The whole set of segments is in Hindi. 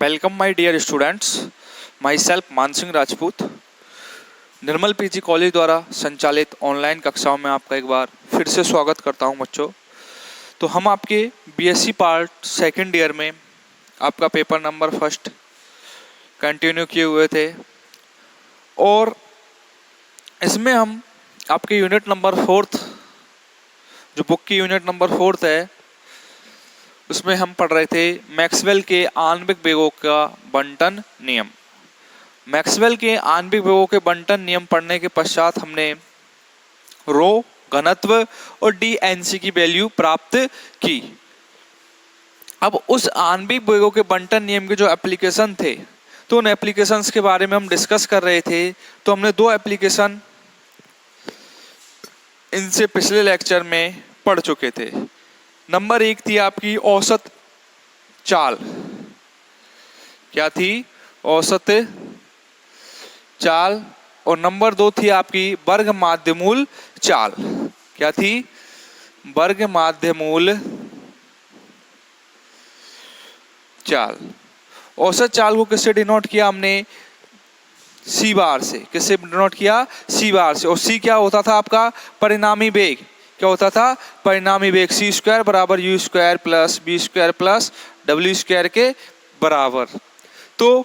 Welcome my dear students, myself Mansingh Rajput. Nirmal PG college द्वारा संचालित ऑनलाइन कक्षाओं में आपका एक बार फिर से स्वागत करता हूं बच्चों। तो हम आपके बीएससी पार्ट सेकंड ईयर में आपका पेपर नंबर फर्स्ट कंटिन्यू किए हुए थे और इसमें हम आपके यूनिट नंबर फोर्थ, जो बुक की यूनिट नंबर फोर्थ है, उसमें हम पढ़ रहे थे मैक्सवेल के आणविक वेगों का बंटन नियम। मैक्सवेल के आणविक वेगों के बंटन नियम पढ़ने के पश्चात हमने रो, घनत्व और डीएनसी की वैल्यू प्राप्त की। अब उस आणविक वेगों के बंटन नियम के जो एप्लीकेशन थे, तो उन एप्लीकेशंस के बारे में हम डिस्कस कर रहे थे। तो हमने दो एप्लीकेशन इनसे पिछले लेक्चर में पढ़ चुके थे। नंबर एक थी आपकी औसत चाल। क्या थी? औसत चाल। और नंबर दो थी आपकी वर्ग माध्यमूल चाल। क्या थी? वर्ग माध्यमूल चाल। औसत चाल को किससे डिनोट किया हमने? सी बार से। किससे डिनोट किया? सी बार से। और सी क्या होता था आपका? परिणामी वेग। क्या होता था? परिणामी वेग। सी स्क्वायर बराबर U square plus B square plus W square के बराबर। तो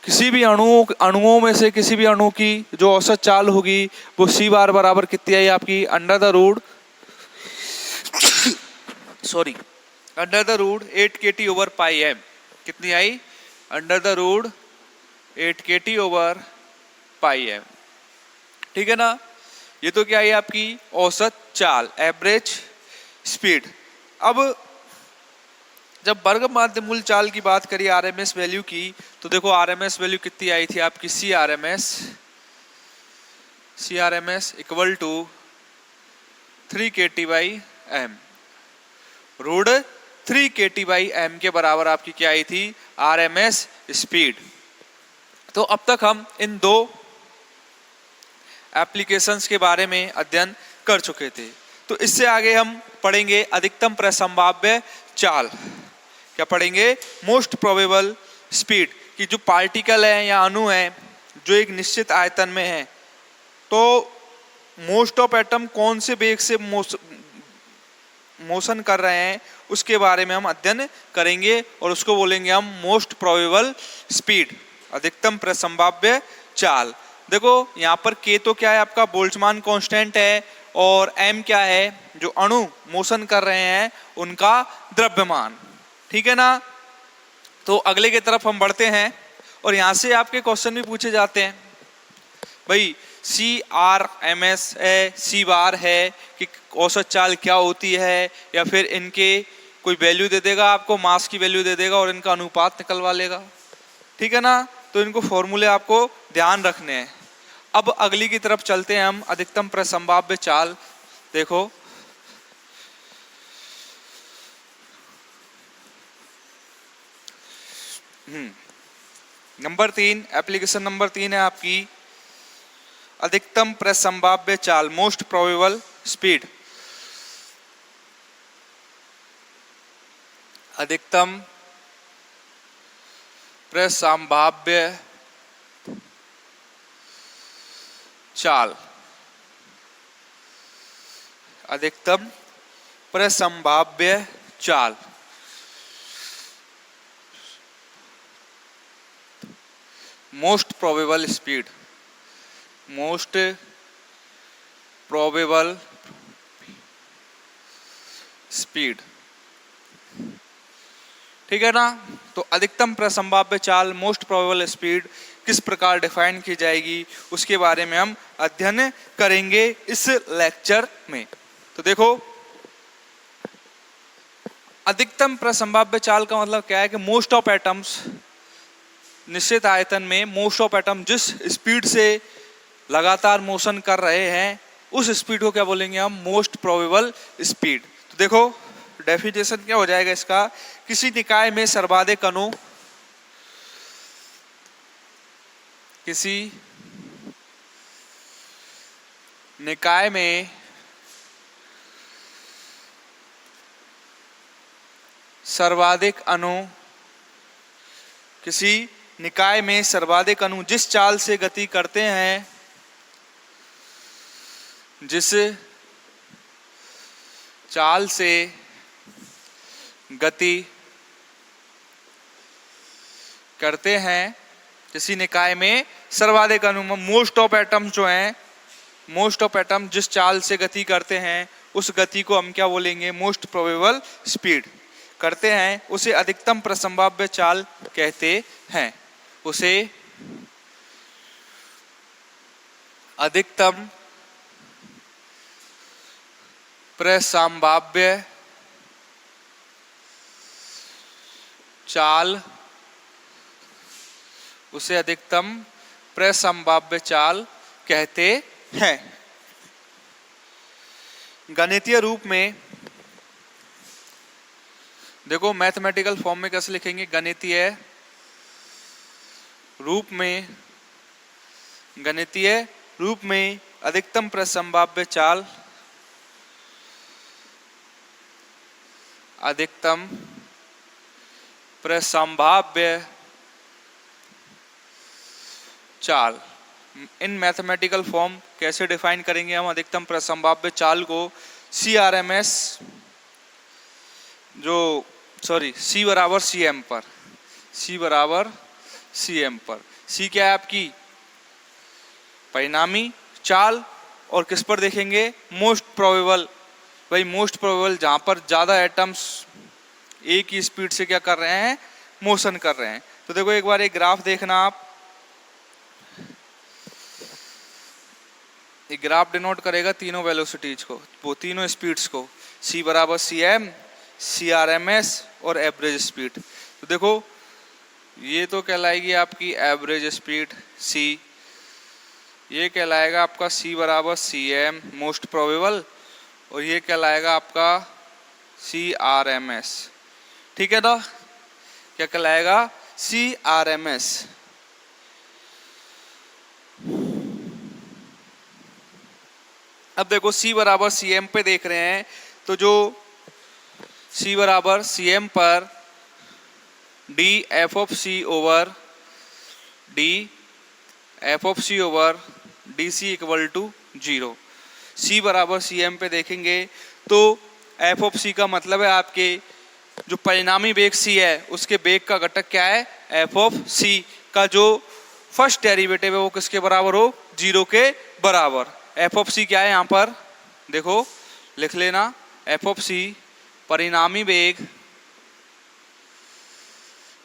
किसी भी अणुओं में से किसी भी अणु की जो औसत चाल होगी वो सी बार बराबर कितनी आई आपकी? Under the root under the root 8 kT over pi M. कितनी आई? Under the root 8 kT over pi M. ठीक है ना? ये तो क्या है आपकी औसत चाल, एवरेज स्पीड। अब जब वर्ग माध्यमूल चाल की बात करी आरएमएस वैल्यू की, तो देखो आरएमएस वैल्यू कितनी आई थी आपकी? C R M S equal to 3 kT by M. Root 3 kT by M के बराबर आपकी क्या आई थी? RMS speed. तो अब तक हम इन दो एप्लीकेशंस के बारे में अध्ययन कर चुके थे। तो इससे आगे हम पढ़ेंगे अधिकतम प्रसंभाव्य चाल। क्या पढ़ेंगे? Most probable speed. कि जो पार्टिकल है या अणु है जो एक निश्चित आयतन में है, तो मोस्ट ऑफ एटम कौन से वेग से मोशन कर रहे हैं उसके बारे में हम अध्ययन करेंगे और उसको बोलेंगे हम मोस्ट प्रोबेबल स्पीड, अधिकतम प्रसंभाव्य चाल। देखो यहाँ पर के तो क्या है आपका? बोल्ट्जमान कांस्टेंट है। और एम क्या है? जो अणु मोशन कर रहे हैं उनका द्रव्यमान। ठीक है ना? तो अगले की तरफ हम बढ़ते हैं और यहाँ से आपके क्वेश्चन भी पूछे जाते हैं। भाई सी आर एम एस है, सी बार है कि औसत चाल क्या होती है, या फिर इनके कोई वैल्यू दे देगा आपको, मास की वैल्यू दे देगा और इनका अनुपात निकलवा लेगा। ठीक है ना? तो इनको फॉर्मूले आपको ध्यान रखने हैं। अब अगली की तरफ चलते हैं हम, अधिकतम प्रसंभाव्य चाल। देखो नंबर 3, एप्लीकेशन नंबर 3 है आपकी अधिकतम प्रसंभाव्य चाल, मोस्ट प्रोबेबल स्पीड। अधिकतम प्रसंभाव्य चाल, अधिकतम प्रसंभाव्य चाल। Most probable speed, most probable speed. ठीक है ना? तो अधिकतम प्रसंभाव्य चाल, मोस्ट प्रोबेबल स्पीड किस प्रकार डिफाइन की जाएगी उसके बारे में हम अध्ययन करेंगे इस लेक्चर में। तो देखो अधिकतम प्रसंभाव्य चाल का मतलब क्या है कि मोस्ट ऑफ एटम्स, निश्चित आयतन में मोस्ट ऑफ एटम जिस स्पीड से लगातार मोशन कर रहे हैं उस स्पीड को क्या बोलेंगे हम? Most probable speed. तो देखो डेफिनेशन क्या हो जाएगा इसका? किसी निकाय में सर्वाधिक अणु, किसी निकाय में सर्वाधिक अणु किसी निकाय में सर्वाधिक अणु जिस चाल से गति करते हैं, जिस चाल से गति करते हैं, किसी निकाय में सर्वाधिक अणु, मोस्ट ऑफ एटम्स जो हैं, मोस्ट ऑफ एटम जिस चाल से गति करते हैं उस गति को हम क्या बोलेंगे, मोस्ट प्रोबेबल स्पीड करते हैं, उसे अधिकतम प्रसंभाव्य चाल कहते हैं। उसे अधिकतम प्रसंभाव्य चाल, उसे अधिकतम प्रसंभाव्य चाल कहते हैं। गणितीय रूप में देखो, मैथमेटिकल फॉर्म में कैसे लिखेंगे, गणितीय रूप में, गणितीय रूप में अधिकतम प्रसंभाव्य चाल, अधिकतम प्रसंभाव्य चाल, इन मैथमेटिकल फॉर्म कैसे डिफाइन करेंगे हम अधिकतम प्रसंभाव्य चाल को, CRMS जो C बराबर CM पर, C बराबर CM पर, C क्या है आपकी परिणामी चाल, और किस पर देखेंगे, मोस्ट प्रोबेबल, भाई मोस्ट प्रोबेबल जहां पर ज्यादा एटम्स एक ही स्पीड से क्या कर रहे हैं, मोशन कर रहे हैं। तो देखो एक बार एक ग्राफ देखना आप, एक ग्राफ डिनोट करेगा तीनों वेलोसिटीज को, वो तीनों स्पीड्स को, C बराबर CM, CRMS और एवरेज स्पीड। तो देखो ये तो कहलाएगी आपकी एवरेज स्पीड C, ये कहलाएगा आपका C बराबर CM मोस्ट प्रोबेबल, और ये कहलाएगा आपका CRMS, ठीक है ना, क्या कहलाएगा, CRMS। अब देखो C बराबर CM पे देख रहे हैं, तो जो C बराबर CM पर dF(C) over dF(C) over dC equal to 0। C बराबर CM पे देखेंगे तो F(C) का मतलब है आपके जो परिणामी वेग C है उसके वेग का घटक क्या है, F(C) का जो फर्स्ट डेरिवेटिव है वो किसके बराबर हो, 0 के बराबर। F(C) क्या है यहाँ पर देखो लिख लेना, F(C) परिणामी वेग,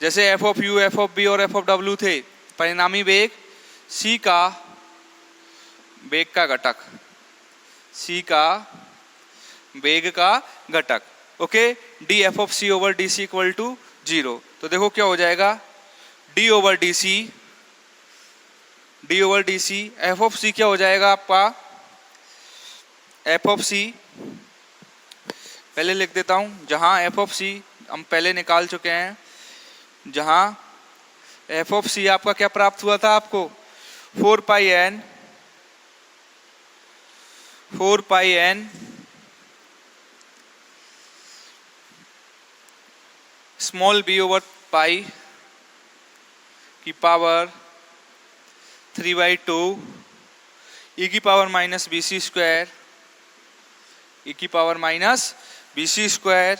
जैसे F(U), F(B) और F(W) थे, परिणामी वेग C का वेग का घटक, C का वेग का घटक, okay, dF(C) over dC equal to 0। तो देखो क्या हो जाएगा, d ओवर dc, F(C) क्या हो जाएगा आपका, F(C) पहले लिख देता हूं, जहां F(C) हम पहले निकाल चुके हैं, जहां F(C) आपका क्या प्राप्त हुआ था आपको, 4 पाई n small b over pi की पावर 3/2 e की power minus BC square, e की पावर माइनस BC स्क्वायर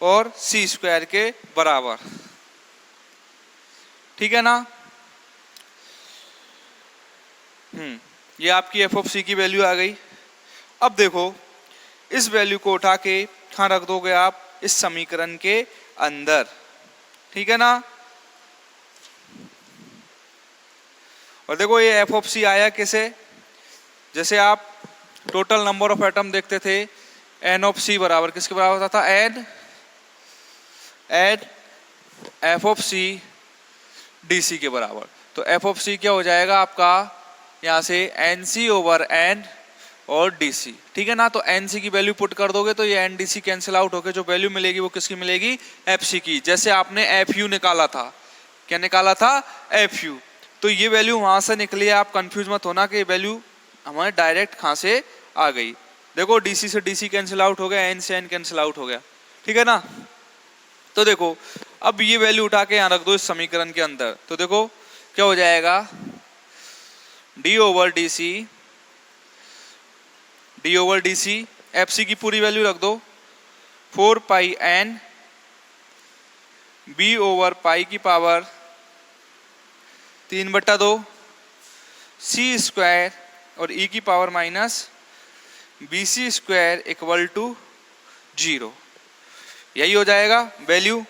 और C स्क्वायर के बराबर, ठीक है ना। ये आपकी F(C) की वैल्यू आ गई। अब देखो इस वैल्यू को उठा के कहाँ रख दोगे आप, इस समीकरण के अंदर, ठीक है ना। और देखो ये F(C) आया कैसे, जैसे आप टोटल नंबर ऑफ एटम देखते थे, N(C) बराबर किसके बराबर होता था, N F(C) DC के बराबर। तो F(C) क्या हो जाएगा आपका, यहाँ से NC ओवर N और DC, ठीक है ना। तो NC की वैल्यू पुट कर दोगे तो ये NDC कैंसिल आउट होकर जो वैल्यू मिलेगी वो किसकी मिलेगी, FC की। जैसे आपने FU निकाला था, क्या निकाला था, FU, तो ये वैल्यू वहां से निकली है, आप कंफ्यूज मत होना कि ये वैल्यू हमारे डायरेक्ट कहां से आ गई। देखो DC से DC कैंसिल आउट हो गया, N से N कैंसिल आउट हो गया, ठीक है ना। तो देखो अब ये वैल्यू उठा के यहाँ रख दो इस समीकरण के अंदर, तो देखो क्या हो जाएगा, D over D C F C की पूरी वैल्यू रख दो 4 pi N B over pi की पावर 3/2 सी स्क्वायर और ई की power minus B C square equal to 0। यही हो जाएगा वैल्यू।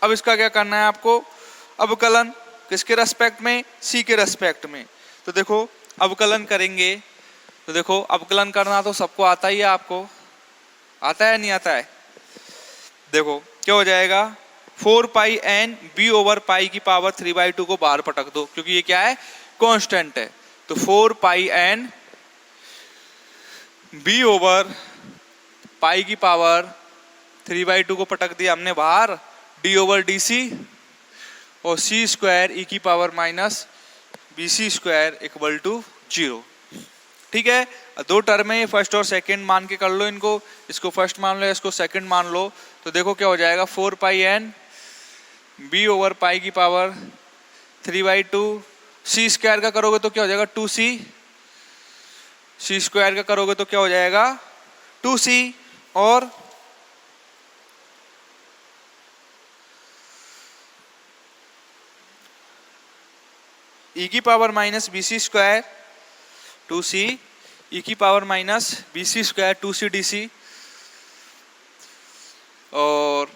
अब इसका क्या करना है आपको, अवकलन किसके रेस्पेक्ट में, सी के रेस्पेक्ट में। तो देखो अवकलन करेंगे, तो देखो अवकलन करना तो सबको आता ही है, आपको आता है नहीं आता है। देखो क्या हो जाएगा, 4 pi N B over pi की पावर 3/2 को बाहर पटक दो क्योंकि ये क्या है, कांस्टेंट है। तो 4 pi N B over pi की पावर 3/2 को पटक दिया हमने बाहर, डी ओवर डी सी और सी स्क्वायर ई की power minus B C square equal to 0। ठीक है, दो टर्म है, फर्स्ट और सेकंड मान के कर लो इनको, इसको फर्स्ट मान लो इसको सेकंड मान लो। तो देखो क्या हो जाएगा, 4 pi N B over pi की पावर 3/2 सी स्क्वायर का करोगे तो क्या हो जाएगा 2c, सी स्क्वायर का करोगे तो क्या हो जाएगा 2c और ई की power minus B C square 2c E की power minus B C square 2c D C और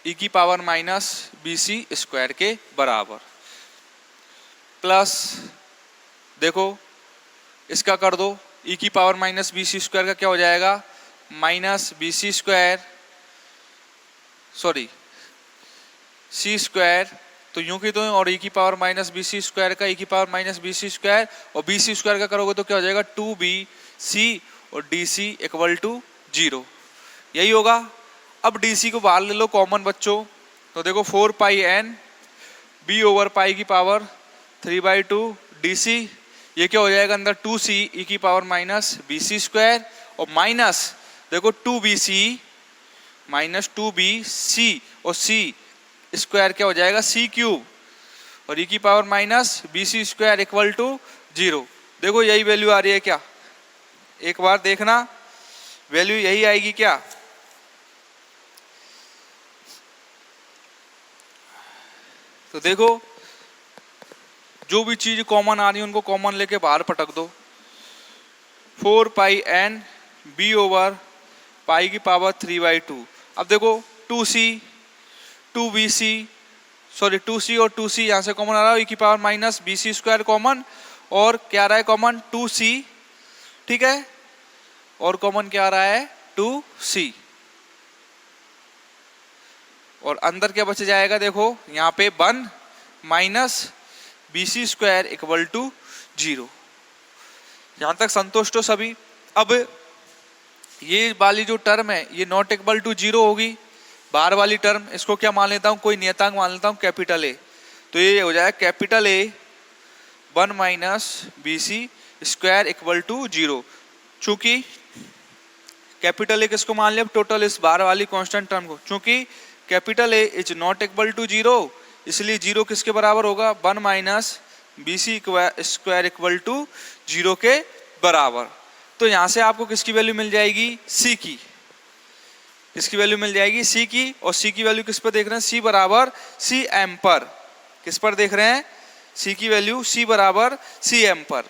ई की power minus B C square के बराबर, प्लस देखो इसका कर दो, ई की power minus B C square का क्या हो जाएगा, minus B C square sorry C square, तो यूं की तो और ई की power minus B C square का ई की power minus B C square और बी सी स्क्वायर का करोगे तो क्या हो जाएगा 2bc और डी इक्वल टू 0। यही होगा। अब डी को बाहर ले लो कॉमन बच्चों, तो देखो 4 pi N B over pi की पावर 3/2 डी ये क्या हो जाएगा अंदर 2c ई की power minus B C square और माइनस देखो 2bc माइनस 2bc और c स्क्वायर क्या हो जाएगा c क्यूब और ई की power minus B C square equal to 0। देखो यही वैल्यू आ रही है क्या, एक बार देखना वैल्यू यही आएगी क्या। तो देखो जो भी चीज कॉमन आ रही है उनको कॉमन लेके बाहर पटक दो, 4 pi N B over pi की पावर 3/2। अब देखो 2c 2bc सॉरी 2c और 2c यहाँ से कॉमन आ रहा है, ई की power minus B C square common और क्या आ रहा है कॉमन 2c, ठीक है, और कॉमन क्या आ रहा है 2c और अंदर क्या बच जाएगा, देखो यहाँ पे 1 minus B C square equal to 0। यहां तक संतुष्ट हो सभी। अब ये वाली जो टर्म है ये नॉट इक्वल टू 0 होगी, बाहर वाली टर्म इसको क्या मान लेता हूं, कोई नियतांक मान लेता हूं कैपिटल ए, तो ये हो जाएगा capital A 1 minus B C square equal to 0। चूंकि कैपिटल ए किसको मान लिया, टोटल इस बाहर वाली कांस्टेंट टर्म को, चूंकि capital A is not equal to 0 इसलिए 0 किसके बराबर होगा 1 minus B C square equal to 0 के बराबर। तो यहां से आपको किसकी वैल्यू मिल जाएगी, सी की, किसकी वैल्यू मिल जाएगी सी की, और सी की वैल्यू किस पर देख रहे हैं, सी बराबर सी एम पर, किस पर देख रहे हैं सी की वैल्यू सी बराबर सी एम पर।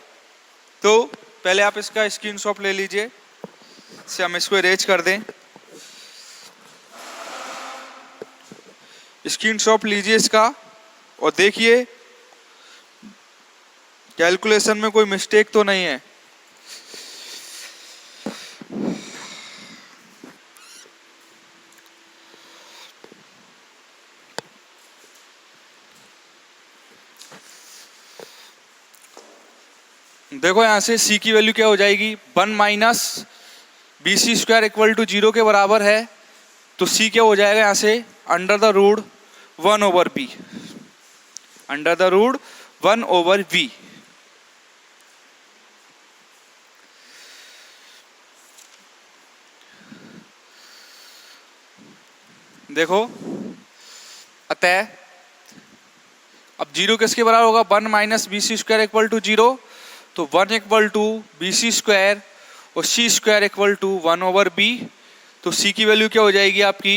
तो पहले आप इसका स्क्रीनशॉट ले लीजिए, से हम इसको इरेज कर दें, स्क्रीनशॉट लीजिए इसका और देखिए कैलकुलेशन में कोई मिस्टेक तो नहीं है। देखो यहां से c की वैल्यू क्या हो जाएगी 1 minus B C square equal to 0 के बराबर है, तो c क्या हो जाएगा यहां से under the root 1 over b, under the root 1 over v। देखो, अतः अब जीरो किसके बराबर होगा, 1 minus B C square equal to zero, तो 1 equal to B C square और C square equal to 1 over B. तो सी की वैल्यू क्या हो जाएगी आपकी,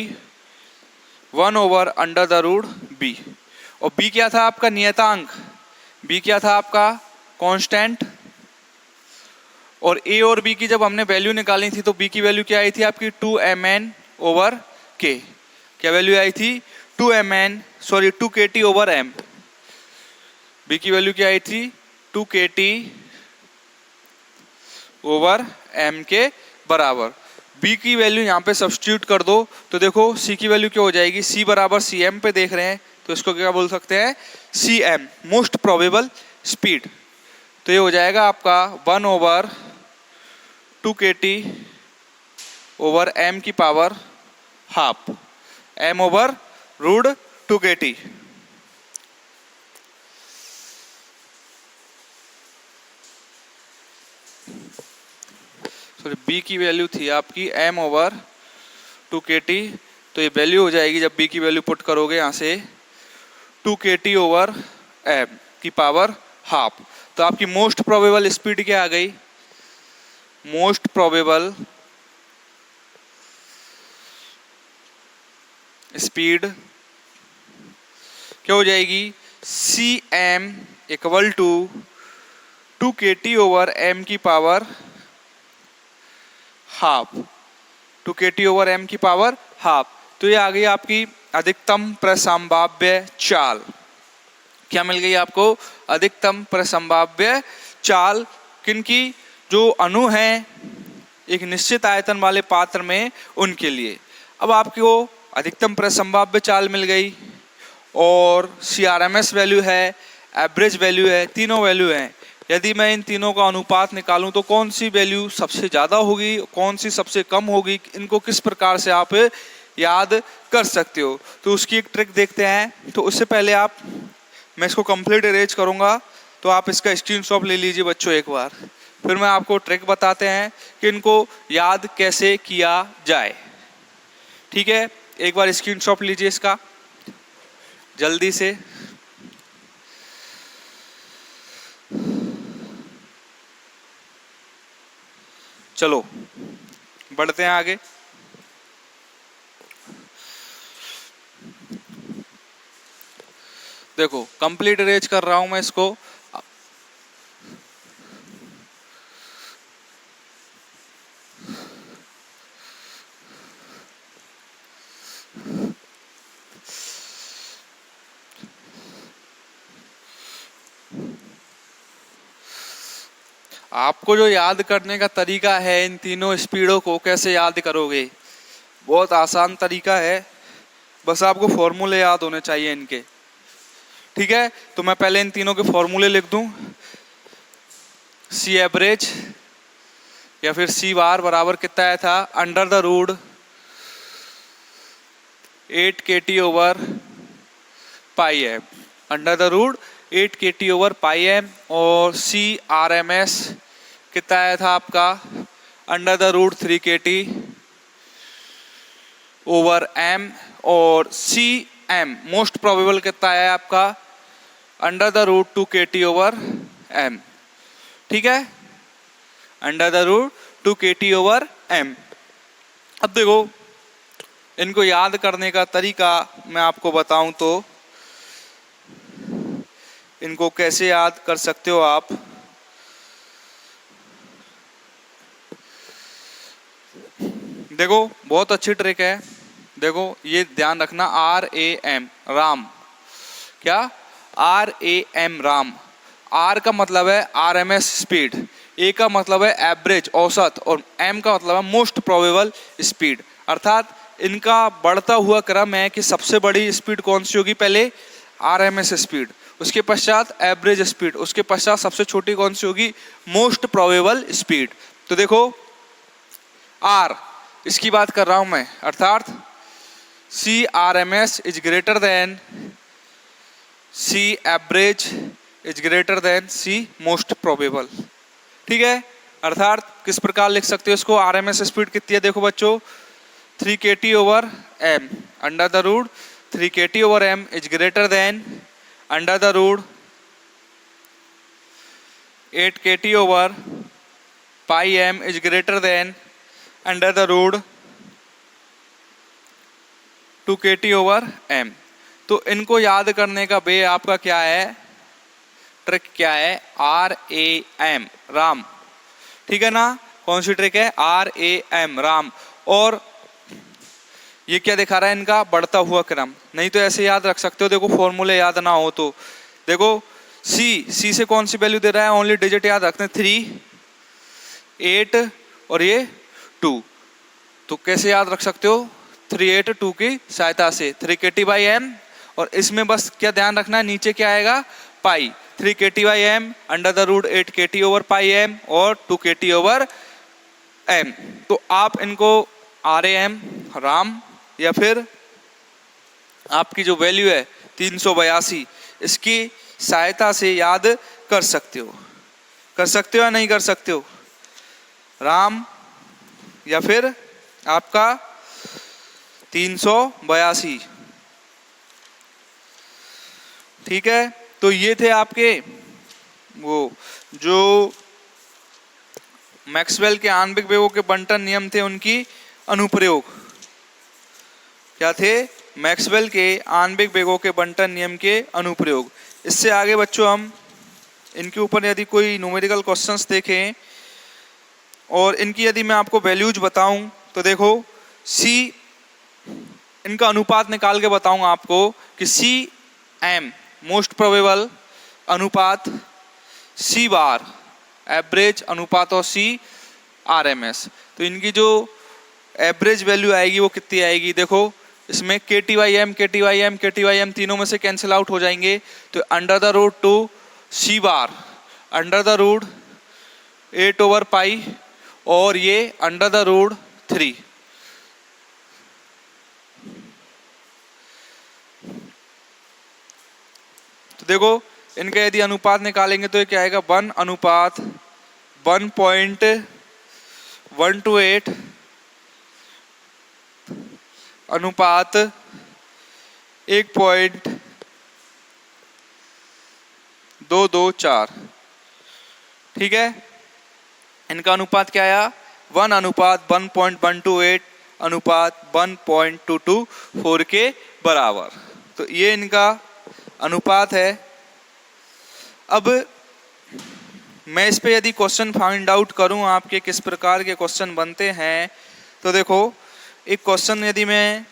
1 over under the root B. और बी क्या था आपका नियतांक, बी क्या था आपका कांस्टेंट। और ए और बी की जब हमने वैल्यू निकाली थी तो बी की वैल्यू क्या आई थी आपकी 2mn ओवर के। क्या वैल्यू आई थी 2 kT ओवर m। बी की वैल्यू क्या आई थी 2 kT ओवर m के बराबर। b की वैल्यू यहाँ पे सब्स्टिट्यूट कर दो तो देखो c की वैल्यू क्या हो जाएगी, c बराबर cm पे देख रहे हैं तो इसको क्या बोल सकते हैं cm मोस्ट प्रोबेबल स्पीड। तो ये हो जाएगा आपका 1 ओवर 2 kT ओवर m की power half, m over root 2 kT। Sorry b की वैल्यू थी आपकी m ओवर 2 kT, तो ये वैल्यू हो जाएगी जब b की वैल्यू पुट करोगे यहाँ से 2 kT ओवर m की पावर हाफ। तो आपकी मोस्ट प्रोबेबल स्पीड क्या आ गई, मोस्ट प्रोबेबल स्पीड क्या हो जाएगी cm equal to 2 kT over m की power half, 2 kT over m की पावर हाफ। तो ये आ गई आपकी अधिकतम प्रसंभाव्य चाल। क्या मिल गई आपको, अधिकतम प्रसंभाव्य चाल किनकी, जो अणु हैं एक निश्चित आयतन वाले पात्र में उनके लिए। अब आपको अधिकतम प्रसंभाव्य चाल मिल गई और CRMS वैल्यू है, एवरेज वैल्यू है, तीनों वैल्यू हैं। यदि मैं इन तीनों का अनुपात निकालूं तो कौन सी वैल्यू सबसे ज़्यादा होगी, कौन सी सबसे कम होगी, इनको किस प्रकार से आप याद कर सकते हो। तो उसकी एक ट्रिक देखते हैं। तो उससे पहले मैं इसको कंप्लीट अरेंज करूंगा तो आप इसका स्क्रीनशॉट ले लीजिए बच्चों एक बार, फिर मैं आपको ट्रिक बताते हैं कि इनको याद कैसे किया जाए। ठीक है, एक बार स्क्रीनशॉट लीजिए इसका जल्दी से। चलो बढ़ते हैं आगे। देखो कंप्लीट अरेंज कर रहा हूं मैं इसको। आपको जो याद करने का तरीका है, इन तीनों स्पीडों को कैसे याद करोगे, बहुत आसान तरीका है, बस आपको फॉर्मूले याद होने चाहिए इनके। ठीक है, तो मैं पहले इन तीनों के फॉर्मूले लिख दूं। सी एवरेज या फिर सी बार बराबर कितना आया था, under the root 8 kT over pi M, under the root 8 kT over pi M. और सी RMS कितना आया था आपका, under the root 3 kT over m। और सी m मोस्ट प्रोबेबल कितना आया आपका, under the root 2 kT over m। ठीक है, under the root 2 kT over m। अब देखो इनको याद करने का तरीका मैं आपको बताऊं तो इनको कैसे याद कर सकते हो आप। देखो बहुत अच्छी ट्रिक है। देखो ये ध्यान रखना, RAM राम, क्या RAM राम। R का मतलब है RMS स्पीड, A का मतलब है एवरेज औसत और M का मतलब है मोस्ट प्रोबेबल स्पीड। अर्थात इनका बढ़ता हुआ क्रम है कि सबसे बड़ी स्पीड कौन सी होगी, पहले RMS स्पीड, उसके पश्चात एवरेज स्पीड, उसके पश्चात सबसे छोटी कौन सी होगी, मोस्ट प्रोबेबल स्पीड। तो देखो R इसकी बात कर रहा हूं मैं, अर्थात CRMS is greater than C average is greater than C most probable. ठीक है, अर्थात किस प्रकार लिख सकते हो इसको, RMS स्पीड कितनी है, देखो बच्चों 3 kT/m under the root 3 kT/m is greater than under the root 8 kT/m is greater than under the root 2 kT/m। तो इनको याद करने का वे आपका क्या है, ट्रिक क्या है, RAM, राम। ठीक है ना, कौन सी ट्रिक है, RAM, राम। और ये क्या दिखा रहा है, इनका बढ़ता हुआ क्रम। नहीं तो ऐसे याद रख सकते हो, देखो फॉर्मूले याद ना हो तो देखो सी से कौन सी वैल्यू दे रहा है, ओनली डिजिट याद रखते हैं, 3, 8 और ये 2। तो कैसे याद रख सकते हो, 3, 8, 2 की सहायता से 3 kT/m। और इसमें बस क्या ध्यान रखना है, नीचे क्या आएगा, पाई। 3 kT/m under the root 8 kT/m और 2 kT/m। तो आप इनको RAM, राम, या फिर आपकी जो वैल्यू है 382, इसकी सहायता से याद कर सकते हो। कर सकते हो या नहीं कर सकते हो, राम या फिर आपका 382। ठीक है, तो ये थे आपके वो जो मैक्सवेल के आणविक वेगों के बंटन नियम थे, उनकी अनुप्रयोग। क्या थे, मैक्सवेल के आणविक वेगों के बंटन नियम के अनुप्रयोग। इससे आगे बच्चों हम इनके ऊपर यदि कोई न्यूमेरिकल क्वेश्चंस देखें और इनकी यदि मैं आपको वैल्यूज बताऊं, तो देखो सी, इनका अनुपात निकाल के बताऊंगा आपको कि CM मोस्ट प्रोबेबल अनुपात, C बार एवरेज अनुपात और C RMS। तो इनकी जो एवरेज वैल्यू आएगी वो कितनी आएगी, देखो इसमें KT/m तीनों में से कैंसिल आउट हो जाएंगे। तो under the root 2 C bar under the root 8/पाई और ये अंडर द रूट 3। तो देखो इनका यदि अनुपात निकालेंगे तो ये क्या आएगा, 1:1.128 अनुपात 1.224। ठीक है, इनका अनुपात क्या आया, 1:1.128 अनुपात 1.224 के बराबर। तो ये इनका अनुपात है। अब मैं इस पे यदि क्वेश्चन फाइंड आउट करूं आपके किस प्रकार के क्वेश्चन बनते हैं, तो देखो एक क्वेश्चन यदि मैं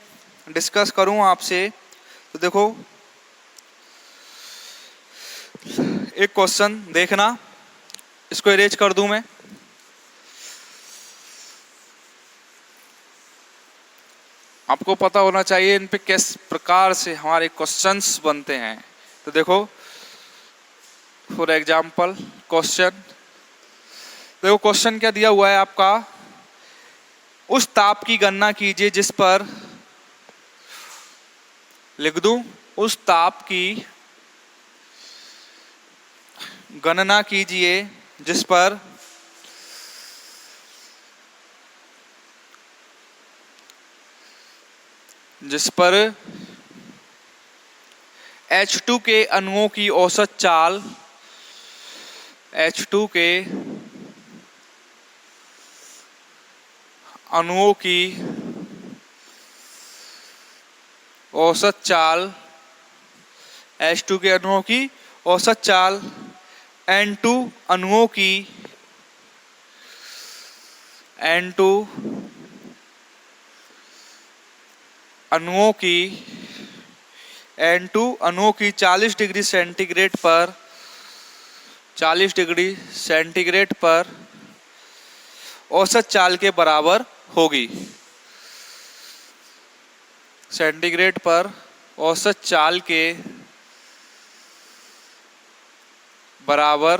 डिस्कस करूं आपसे, तो देखो एक क्वेश्चन देखना, इसको इरेज कर दूं मैं। आपको पता होना चाहिए इन पे किस प्रकार से हमारे क्वेश्चंस बनते हैं। तो देखो फॉर एग्जांपल क्वेश्चन, देखो क्वेश्चन क्या दिया हुआ है आपका, उस ताप की गणना कीजिए जिस पर, लिख दूं, उस ताप की गणना कीजिए जिस पर H2 के अणुओं की औसत चाल, H2 के अणुओं की औसत चाल, H2 के अणुओं की औसत चाल, N2 अणुओं की, N2 अणुओं की, N2 अणुओं की 40 डिग्री सेंटीग्रेड पर, 40 डिग्री सेंटीग्रेड पर औसत चाल के बराबर होगी। सेंटीग्रेड पर औसत चाल के बराबर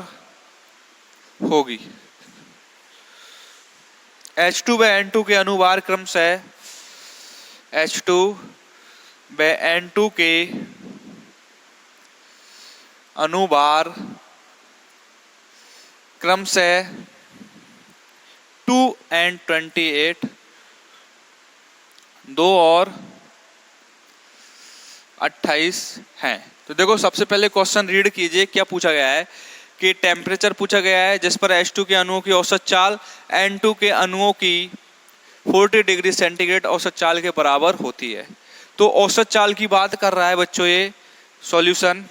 होगी। H2 व N2 के अनुभार क्रमशः H2 व N2 के अनुभार क्रमशः 2 and 28 2 और 28 हैं। तो देखो सबसे पहले क्वेश्चन रीड कीजिए, क्या पूछा गया है कि टेम्परेचर पूछा गया है जिस पर H2 के अणुओं की औसत चाल N2 के अणुओं की 40 डिग्री सेंटीग्रेड औसत चाल के बराबर होती है। तो औसत चाल की बात कर रहा है बच्चों ये सॉल्यूशन।